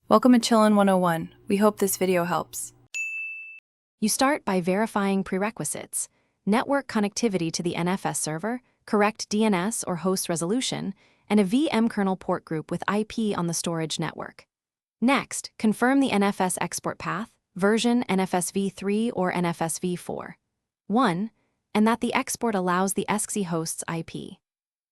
Welcome to Chillin' 101. We hope this video helps. You start by verifying prerequisites: network connectivity to the NFS server, correct DNS or host resolution, and a VM kernel port group with IP on the storage network. Next, confirm the NFS export path, version NFS v3 or NFS v4. 1, and that the export allows the Esxi Host's IP.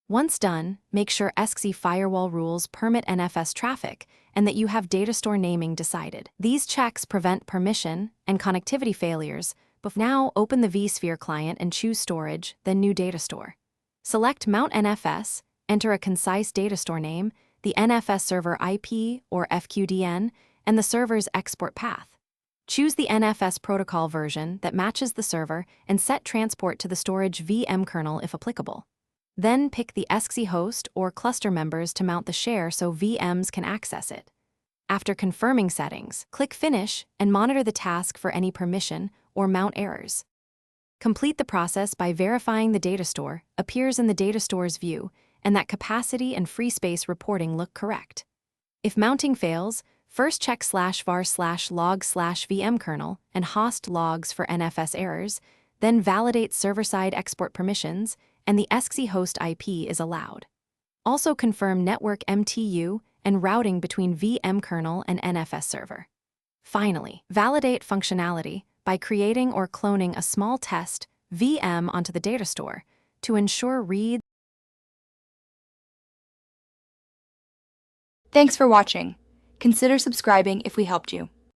Once done, make sure Esxi firewall rules permit NFS traffic and that you have datastore naming decided. These checks prevent permission and connectivity failures, but now open the vSphere client and choose Storage, then New Datastore. Select Mount NFS, enter a concise datastore name, the NFS server IP or FQDN, and the server's export path. Choose the NFS protocol version that matches the server and set transport to the storage VM kernel if applicable. Then pick the Esxi host or cluster members to mount the share so VMs can access it. After confirming settings, click Finish and monitor the task for any permission or mount errors. Complete the process by verifying the datastore appears in the datastore's view and that capacity and free space reporting look correct. If mounting fails, first check /var/log/VM kernel and host logs for NFS errors, then validate server-side export permissions, and the Esxi host IP is allowed. Also confirm network MTU and routing between VM kernel and NFS server. Finally, validate functionality by creating or cloning a small test VM onto the datastore to ensure read. Thanks for watching. Consider subscribing if we helped you.